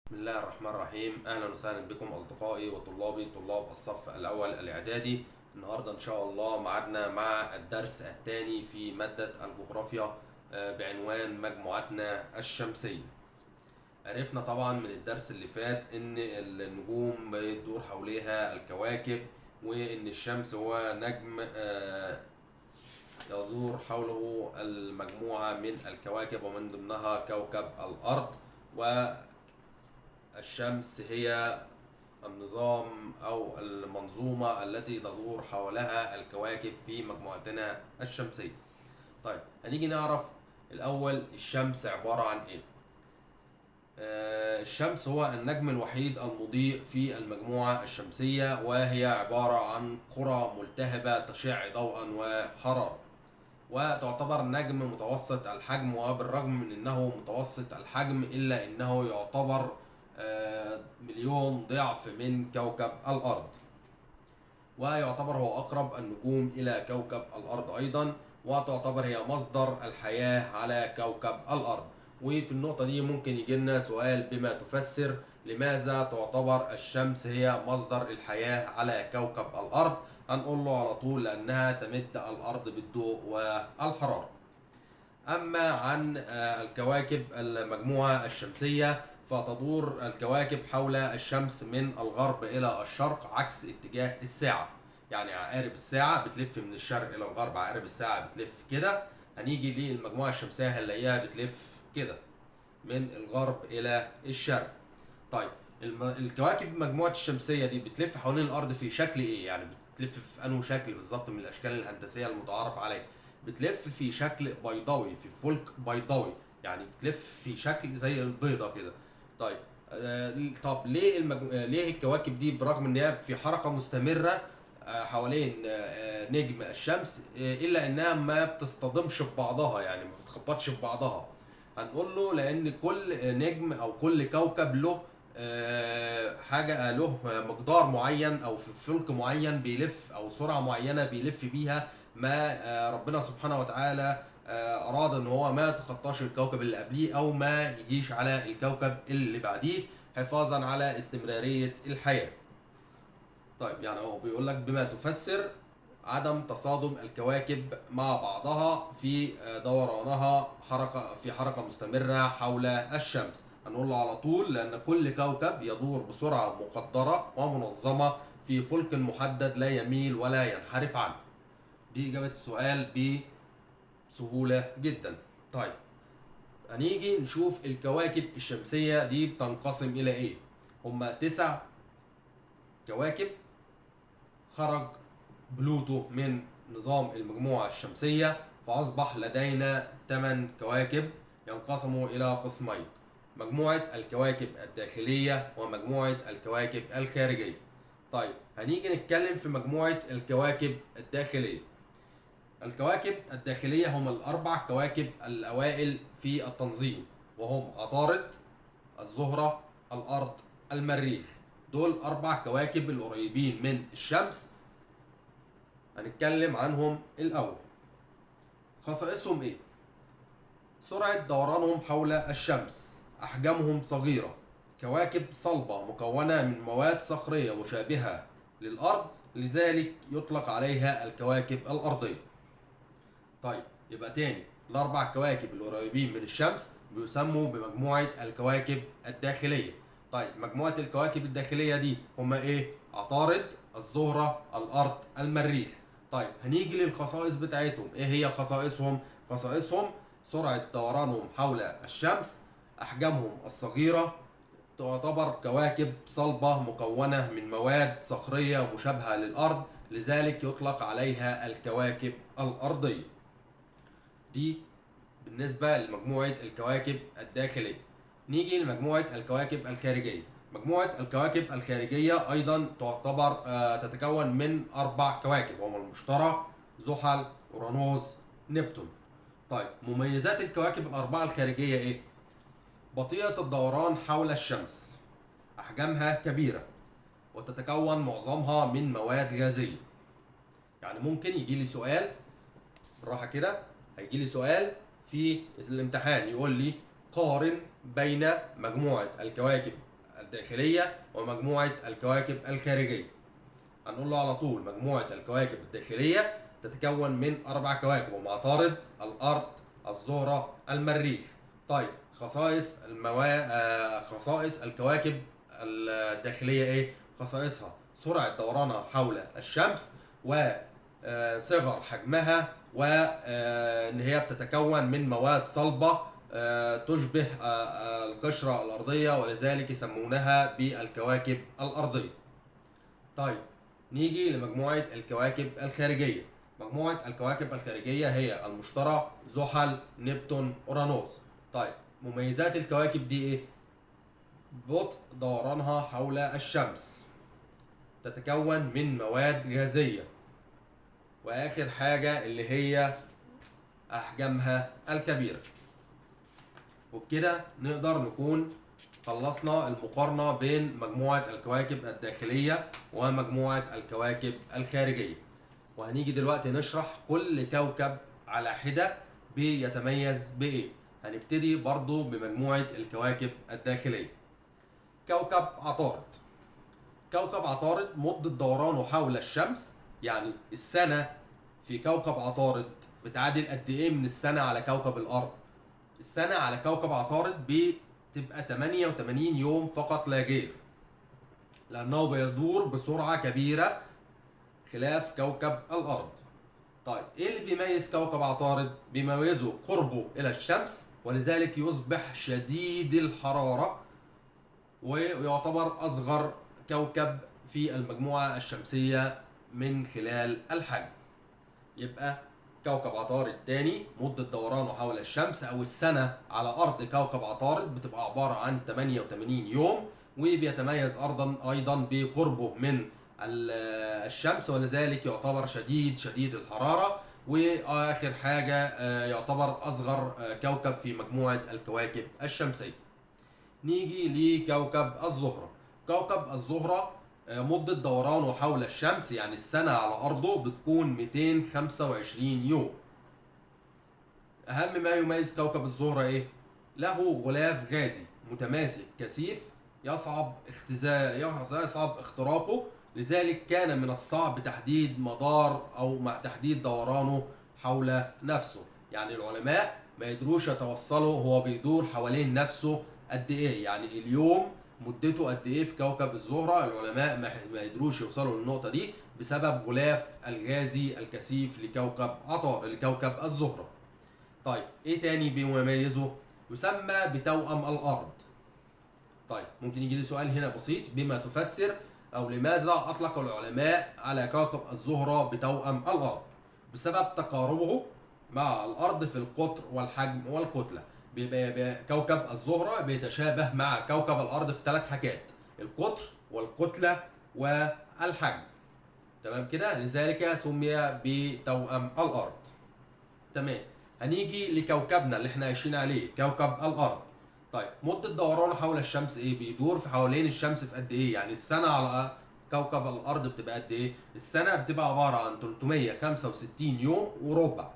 بسم الله الرحمن الرحيم. اهلا وسهلا بكم اصدقائي وطلابي طلاب الصف الاول الاعدادي. النهارده ان شاء الله معادنا مع الدرس الثاني في مادة الجغرافيا بعنوان مجموعتنا الشمسية. عرفنا طبعا من الدرس اللي فات ان النجوم بتدور حواليها الكواكب، وان الشمس هو نجم يدور حوله المجموعة من الكواكب ومن ضمنها كوكب الارض، والشمس هي النظام أو المنظومة التي تدور حولها الكواكب في مجموعتنا الشمسية. طيب هنيجي نعرف الأول الشمس عبارة عن إيه. الشمس هو النجم الوحيد المضيء في المجموعة الشمسية، وهي عبارة عن كرة ملتهبة تشع ضوءا وحرارة، وتعتبر نجم متوسط الحجم، وبالرغم من أنه متوسط الحجم إلا أنه يعتبر مليون ضعف من كوكب الأرض، ويعتبر هو أقرب النجوم إلى كوكب الأرض أيضا، وتعتبر هي مصدر الحياة على كوكب الأرض. وفي النقطة دي ممكن يجي لنا سؤال: بما تفسر لماذا تعتبر الشمس هي مصدر الحياة على كوكب الأرض؟ هنقول له على طول: لأنها تمد الأرض بالضوء والحرارة. أما عن الكواكب المجموعة الشمسية، فتدور الكواكب حول الشمس من الغرب إلى الشرق عكس اتجاه الساعة. يعني عقارب الساعة بتلف من الشرق إلى الغرب، عقارب الساعة بتلف كده. هنيجي للمجموعة الشمسية هنلاقيها بتلف كده من الغرب إلى الشرق. طيب الكواكب مجموعة الشمسية دي بتلف حوالين الأرض في شكل إيه؟ يعني بتلف في أنه شكل بالظبط من الأشكال الهندسية المتعارف عليها؟ بتلف في شكل بيضاوي، في فلك بيضاوي، يعني بتلف في شكل زي البيضة كده. طيب طب ليه ليه الكواكب دي برغم ان هي في حركة مستمرة حوالين نجم الشمس، الا انها ما بتصطدمش ببعضها، يعني ما بتخبطش في بعضها؟ هنقول له لان كل نجم او كل كوكب له حاجة، له مقدار معين او في فلك معين بيلف، او سرعة معينة بيلف بيها، ما ربنا سبحانه وتعالى اراد ان هو ما يتخطاش الكوكب اللي قبليه او ما يجيش على الكوكب اللي بعديه، حفاظا على استمرارية الحياة. طيب يعني هو بيقول لك: بما تفسر عدم تصادم الكواكب مع بعضها في دورانها في حركة مستمرة حول الشمس. هنقول له على طول: لأن كل كوكب يدور بسرعة مقدرة ومنظمة في فلك محدد لا يميل ولا ينحرف عنه. دي إجابة السؤال بسهولة جدا. طيب هنيجي نشوف الكواكب الشمسية دي بتنقسم إلى إيه. هما 9 كواكب. خرج بلوتو من نظام المجموعة الشمسية، فأصبح لدينا 8 كواكب ينقسموا إلى قسمين: مجموعة الكواكب الداخلية ومجموعة الكواكب الخارجية. طيب هنيجي نتكلم في مجموعة الكواكب الداخلية. الكواكب الداخلية هم الأربع كواكب الأوائل في التنظيم، وهم عطارد، الزهرة، الأرض، المريخ. دول 4 كواكب القريبين من الشمس. هنتكلم عنهم الأول. خصائصهم إيه؟ سرعة دورانهم حول الشمس، أحجامهم صغيرة، كواكب صلبة مكونة من مواد صخرية مشابهة للأرض، لذلك يطلق عليها الكواكب الأرضية. طيب يبقى تاني: الأربع كواكب القريبين من الشمس بيسموا بمجموعة الكواكب الداخلية. طيب مجموعة الكواكب الداخلية دي هما إيه؟ عطارد، الزهرة، الأرض، المريخ. طيب هنيجي للخصائص بتاعتهم. إيه هي خصائصهم؟ خصائصهم: سرعة دورانهم حول الشمس، أحجامهم الصغيرة، تعتبر كواكب صلبة مكونة من مواد صخرية مشابهة للأرض، لذلك يطلق عليها الكواكب الأرضية. دي بالنسبة لمجموعة الكواكب الداخلية. نيجي لمجموعة الكواكب الخارجية. مجموعة الكواكب الخارجية أيضا تعتبر تتكون من 4 كواكب، وهم المشتري، زحل، أورانوس، نبتون. طيب مميزات الكواكب الأربعة الخارجية إيه؟ بطيئة الدوران حول الشمس، أحجامها كبيرة، وتتكون معظمها من مواد غازية. يعني ممكن يجي لي سؤال بالراحة كده، هيجي لي سؤال في الامتحان يقول لي: قارن بين مجموعة الكواكب الداخلية ومجموعة الكواكب الخارجية. هنقول له على طول مجموعة الكواكب الداخلية تتكون من 4 كواكب هم عطارد، الأرض، الزهرة، المريخ. طيب خصائص الكواكب الداخلية إيه؟ خصائصها سرعة دورانها حول الشمس، وصغر حجمها، وإن هي بتتكون من مواد صلبة تشبه القشرة الأرضية، ولذلك يسمونها بالكواكب الأرضية. طيب نيجي لمجموعة الكواكب الخارجية. مجموعة الكواكب الخارجية هي المشتري، زحل، نبتون، أورانوس. طيب مميزات الكواكب دي إيه؟ بطء دورانها حول الشمس، تتكون من مواد غازية، وآخر حاجة اللي هي أحجامها الكبيرة. وبكده نقدر نكون خلصنا المقارنة بين مجموعة الكواكب الداخلية ومجموعة الكواكب الخارجية، وهنيجي دلوقتي نشرح كل كوكب على حدة بيتميز بإيه. هنبتدي برضو بمجموعة الكواكب الداخلية. كوكب عطارد. كوكب عطارد مدة دورانه حول الشمس، يعني السنة في كوكب عطارد بتعادل قد إيه من السنة على كوكب الأرض؟ السنة على كوكب عطارد بتبقى 88 يوم فقط لا غير، لأنه بيدور بسرعة كبيرة خلاف كوكب الأرض. طيب إيه اللي بيميز كوكب عطارد؟ بيميزه قربه إلى الشمس، ولذلك يصبح شديد الحرارة، ويعتبر أصغر كوكب في المجموعة الشمسية من خلال الحجم. يبقى كوكب عطارد تاني مدة دورانه حول الشمس أو السنة على أرض كوكب عطارد بتبقى عبارة عن 88 يوم، وبيتميز أيضا بقربه من الشمس، ولذلك يعتبر شديد الحرارة. وآخر حاجة يعتبر أصغر كوكب في مجموعة الكواكب الشمسية. نيجي لكوكب الزهرة. كوكب الزهرة مدة دورانه حول الشمس يعني السنة على أرضه بتكون 225 يوم. أهم ما يميز كوكب الزهرة إيه؟ له غلاف غازي متماسك كثيف يصعب اختراقه، لذلك كان من الصعب تحديد مدار أو تحديد دورانه حول نفسه. يعني العلماء ما يقدروش يتوصلوا هو بيدور حوالين نفسه قد إيه، يعني اليوم مدته قد ايه في كوكب الزهرة. العلماء ما يقدروش يوصلوا للنقطة دي بسبب غلاف الغازي الكثيف لكوكب الزهرة. طيب ايه تاني بيميزه؟ يسمى بتوأم الأرض. طيب ممكن يجي لي سؤال هنا بسيط، بما تفسر أو لماذا أطلق العلماء على كوكب الزهرة بتوأم الأرض؟ بسبب تقاربه مع الأرض في القطر والحجم والكتلة. بيبقى كوكب الزهرة بيتشابه مع كوكب الأرض في 3 حاجات: القطر والكتلة والحجم. تمام كده، لذلك سمي بتوأم الأرض. تمام، هنيجي لكوكبنا اللي احنا عايشين عليه كوكب الأرض. طيب مدة دورانه حول الشمس ايه؟ بيدور في حوالين الشمس في قد ايه؟ يعني السنة على كوكب الأرض بتبقى قد ايه؟ السنة بتبقى عبارة عن 365 يوم وربع.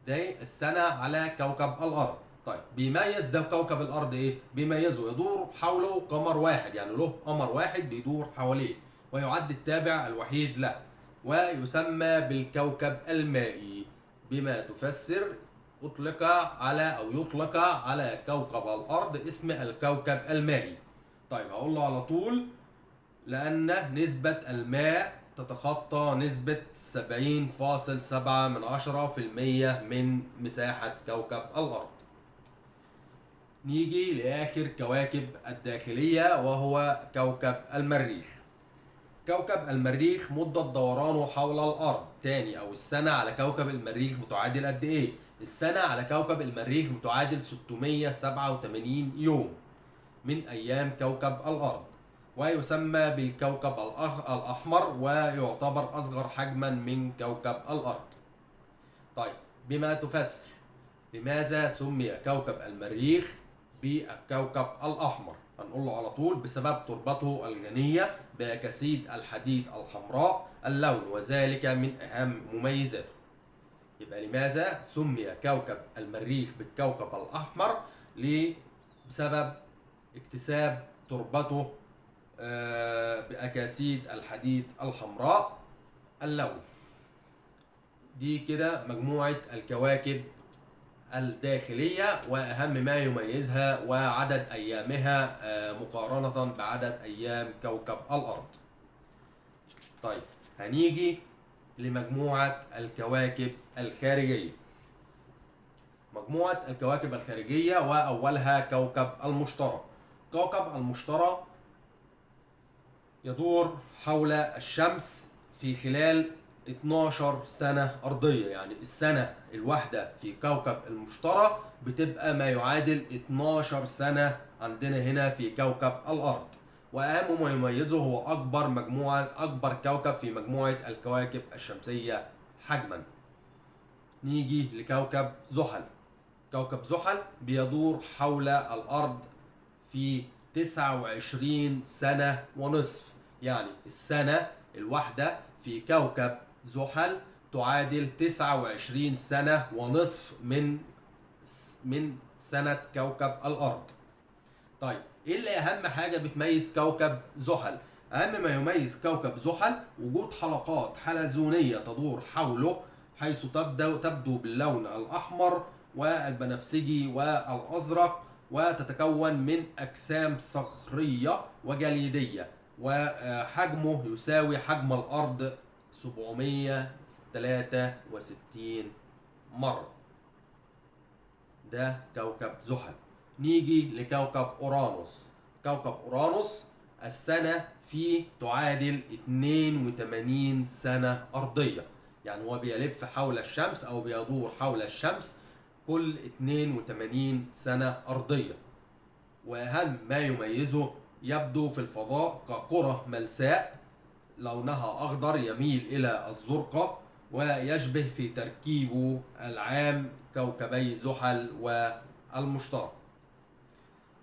ده السنة على كوكب الأرض. طيب بيميز ده كوكب الأرض ايه؟ بيميزه يدور حوله قمر واحد، يعني له قمر واحد بيدور حواليه، ويعد التابع الوحيد له، ويسمى بالكوكب المائي. بما تفسر أطلق على كوكب الأرض اسم الكوكب المائي. طيب هقول له على طول لأن نسبة الماء تتخطى نسبة 70.7% من مساحة كوكب الأرض. نيجي لآخر كواكب الداخلية وهو كوكب المريخ. كوكب المريخ مدة دورانه حول الأرض تاني أو السنة على كوكب المريخ بتعادل قد إيه؟ السنة على كوكب المريخ بتعادل 687 يوم من أيام كوكب الأرض، ويسمى بالكوكب الأحمر، ويعتبر أصغر حجما من كوكب الأرض. طيب بما تفسر لماذا سمي كوكب المريخ بالكوكب الأحمر؟ هنقول له على طول بسبب تربته الغنية بأكاسيد الحديد الحمراء اللون، وذلك من أهم مميزاته. يبقى لماذا سمي كوكب المريخ بالكوكب الأحمر؟ بسبب اكتساب تربته بأكاسيد الحديد الحمراء اللون. دي كده مجموعة الكواكب الداخلية وأهم ما يميزها وعدد أيامها مقارنة بعدد أيام كوكب الأرض. طيب هنيجي لمجموعة الكواكب الخارجية. مجموعة الكواكب الخارجية وأولها كوكب المشتري. كوكب المشتري يدور حول الشمس في خلال 12 سنة أرضية، يعني السنة الواحدة في كوكب المشتري بتبقى ما يعادل 12 سنة عندنا هنا في كوكب الأرض. وأهم ما يميزه هو أكبر كوكب في مجموعة الكواكب الشمسية حجما. نيجي لكوكب زحل. كوكب زحل بيدور حول الأرض في 29 سنة ونصف، يعني السنة الواحدة في كوكب زحل تعادل 29 سنة ونصف من سنة كوكب الأرض. طيب ايه اللي اهم حاجة بتميز كوكب زحل؟ اهم ما يميز كوكب زحل وجود حلقات حلزونية تدور حوله، حيث تبدو باللون الأحمر والبنفسجي والأزرق، وتتكون من أجسام صخرية وجليدية، وحجمه يساوي حجم الأرض 763 مرة. ده كوكب زحل. نيجي لكوكب أورانوس. كوكب أورانوس السنة فيه تعادل 82 سنة أرضية، يعني هو بيلف حول الشمس أو بيدور حول الشمس كل 82 سنة أرضية. وأهم ما يميزه يبدو في الفضاء ككرة ملساء لونها أخضر يميل إلى الزرقة، ويشبه في تركيبه العام كوكبي زحل والمشتري.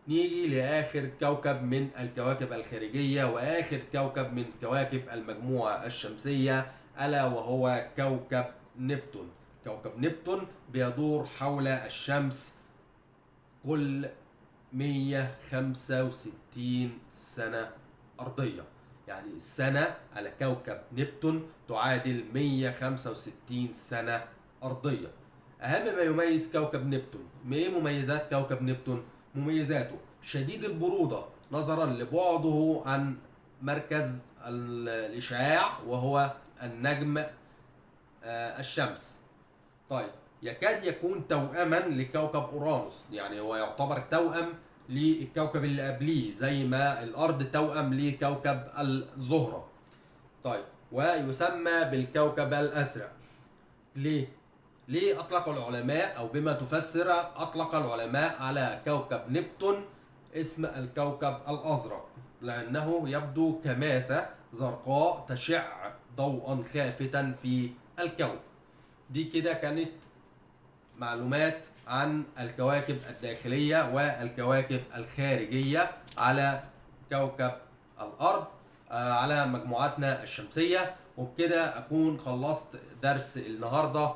نيجي لآخر كوكب من الكواكب الخارجية وآخر كوكب من كواكب المجموعة الشمسية، ألا وهو كوكب نبتون. كوكب نبتون بيدور حول الشمس كل 165 سنة أرضية، يعني السنة على كوكب نبتون تعادل 165 سنة أرضية. أهم ما يميز كوكب نبتون، إيه مميزات كوكب نبتون؟ مميزاته شديد البرودة نظرا لبعده عن مركز الإشعاع وهو النجم الشمس. طيب يكاد يكون توأما لكوكب أورانوس، يعني هو يعتبر توأم للكوكب اللي قبليه زي ما الأرض توأم لكوكب الزهرة. طيب ويسمى بالكوكب الأزرق. ليه؟ ليه أطلق العلماء أو بما تفسر أطلق العلماء على كوكب نبتون اسم الكوكب الأزرق؟ لأنه يبدو كماسة زرقاء تشع ضوءا خافتا في الكون. دي كده كانت معلومات عن الكواكب الداخلية والكواكب الخارجية على كوكب الأرض على مجموعتنا الشمسية. وبكده أكون خلصت درس النهاردة.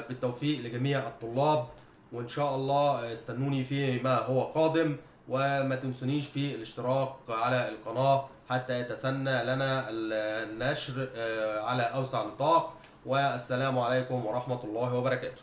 بالتوفيق لجميع الطلاب، وإن شاء الله استنوني فيما هو قادم، وما تنسونيش في الاشتراك على القناة حتى يتسنى لنا النشر على أوسع نطاق. والسلام عليكم ورحمة الله وبركاته.